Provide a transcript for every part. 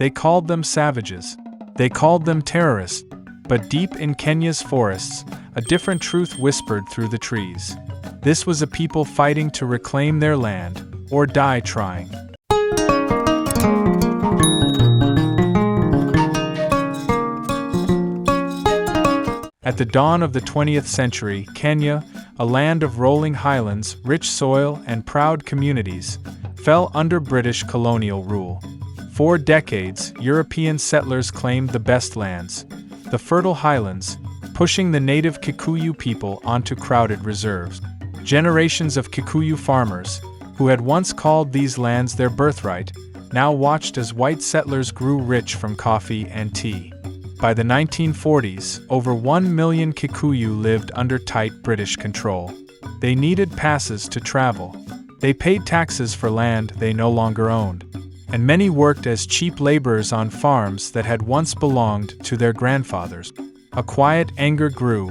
They called them savages. They called them terrorists. But deep in Kenya's forests, a different truth whispered through the trees. This was a people fighting to reclaim their land, or die trying. At the dawn of the 20th century, Kenya, a land of rolling highlands, rich soil, and proud communities, fell under British colonial rule. For decades, European settlers claimed the best lands, the fertile highlands, pushing the native Kikuyu people onto crowded reserves. Generations of Kikuyu farmers, who had once called these lands their birthright, now watched as white settlers grew rich from coffee and tea. By the 1940s, over 1 million Kikuyu lived under tight British control. They needed passes to travel. They paid taxes for land they no longer owned. And many worked as cheap laborers on farms that had once belonged to their grandfathers. A quiet anger grew,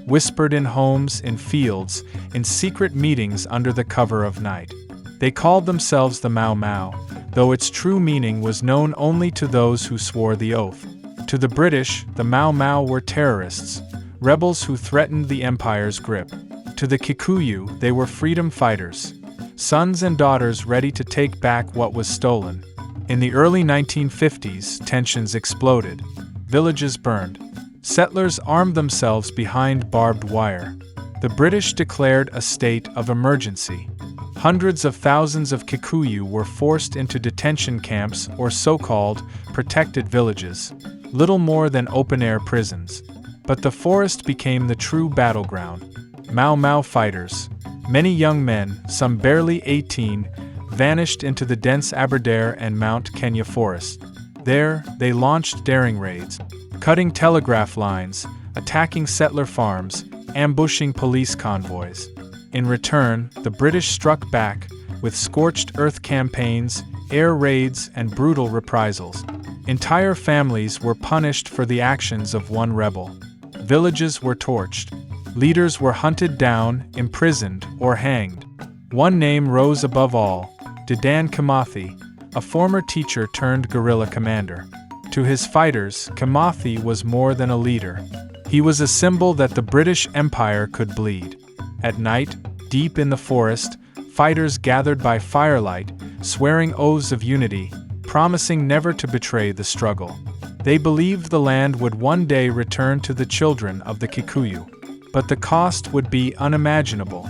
whispered in homes, in fields, in secret meetings under the cover of night. They called themselves the Mau Mau, though its true meaning was known only to those who swore the oath. To the British, the Mau Mau were terrorists, rebels who threatened the empire's grip. To the Kikuyu, they were freedom fighters, sons and daughters ready to take back what was stolen. In the early 1950s, tensions exploded. Villages burned. Settlers armed themselves behind barbed wire. The British declared a state of emergency. Hundreds of thousands of Kikuyu were forced into detention camps or so-called protected villages, little more than open-air prisons. But the forest became the true battleground. Mau Mau fighters, many young men, some barely 18, vanished into the dense Aberdare and Mount Kenya forest. There, they launched daring raids, cutting telegraph lines, attacking settler farms, ambushing police convoys. In return, the British struck back with scorched earth campaigns, air raids, and brutal reprisals. Entire families were punished for the actions of one rebel. Villages were torched. Leaders were hunted down, imprisoned, or hanged. One name rose above all: Dedan Kimathi, a former teacher turned guerrilla commander. To his fighters, Kimathi was more than a leader. He was a symbol that the British Empire could bleed. At night, deep in the forest, fighters gathered by firelight, swearing oaths of unity, promising never to betray the struggle. They believed the land would one day return to the children of the Kikuyu. But the cost would be unimaginable.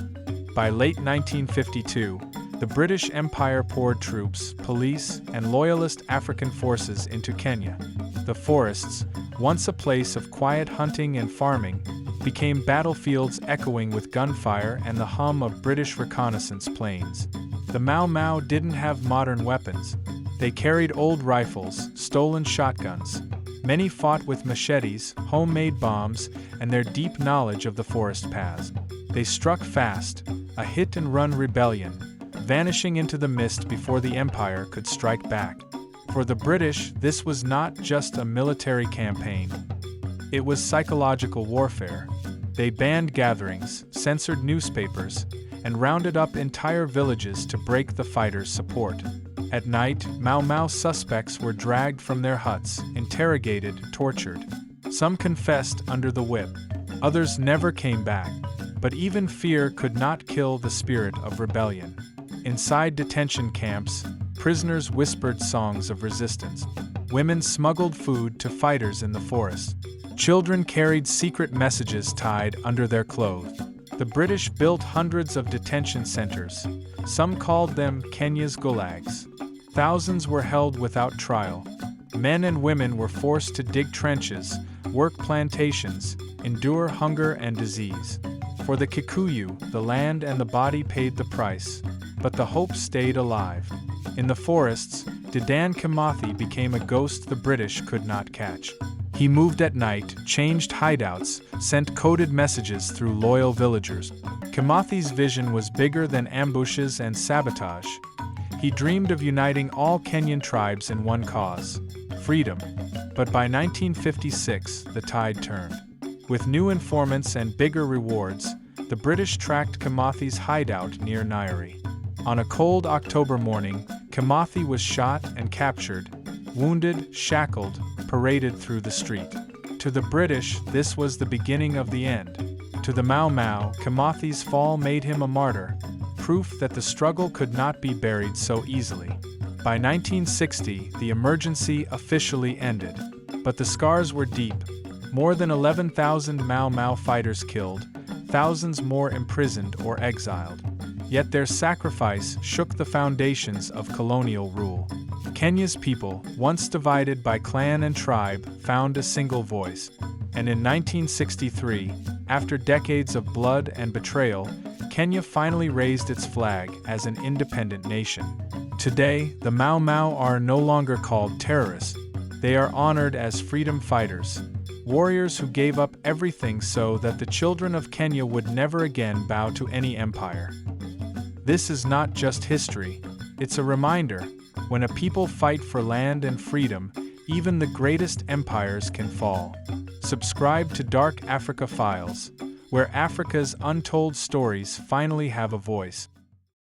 By late 1952, the British Empire poured troops, police, and loyalist African forces into Kenya. The forests, once a place of quiet hunting and farming, became battlefields echoing with gunfire and the hum of British reconnaissance planes. The Mau Mau didn't have modern weapons. They carried old rifles, stolen shotguns. Many fought with machetes, homemade bombs, and their deep knowledge of the forest paths. They struck fast, a hit-and-run rebellion, vanishing into the mist before the Empire could strike back. For the British, this was not just a military campaign. It was psychological warfare. They banned gatherings, censored newspapers, and rounded up entire villages to break the fighters' support. At night, Mau Mau suspects were dragged from their huts, interrogated, tortured. Some confessed under the whip. Others never came back. But even fear could not kill the spirit of rebellion. Inside detention camps, prisoners whispered songs of resistance. Women smuggled food to fighters in the forest. Children carried secret messages tied under their clothes. The British built hundreds of detention centers. Some called them Kenya's gulags. Thousands were held without trial. Men and women were forced to dig trenches, work plantations, endure hunger and disease. For the Kikuyu, the land and the body paid the price, but the hope stayed alive. In the forests, Dedan Kimathi became a ghost the British could not catch. He moved at night, changed hideouts, sent coded messages through loyal villagers. Kimathi's vision was bigger than ambushes and sabotage. He dreamed of uniting all Kenyan tribes in one cause: freedom. But by 1956, the tide turned. With new informants and bigger rewards, the British tracked Kimathi's hideout near Nairi. On a cold October morning, Kimathi was shot and captured, wounded, shackled, paraded through the street. To the British, this was the beginning of the end. To the Mau Mau, Kimathi's fall made him a martyr, proof that the struggle could not be buried so easily. By 1960, the emergency officially ended. But the scars were deep. More than 11,000 Mau Mau fighters killed, thousands more imprisoned or exiled. Yet their sacrifice shook the foundations of colonial rule. Kenya's people, once divided by clan and tribe, found a single voice. And in 1963, after decades of blood and betrayal, Kenya finally raised its flag as an independent nation. Today, the Mau Mau are no longer called terrorists. They are honored as freedom fighters, warriors who gave up everything so that the children of Kenya would never again bow to any empire. This is not just history, it's a reminder. When a people fight for land and freedom, even the greatest empires can fall. Subscribe to Dark Africa Files, where Africa's untold stories finally have a voice.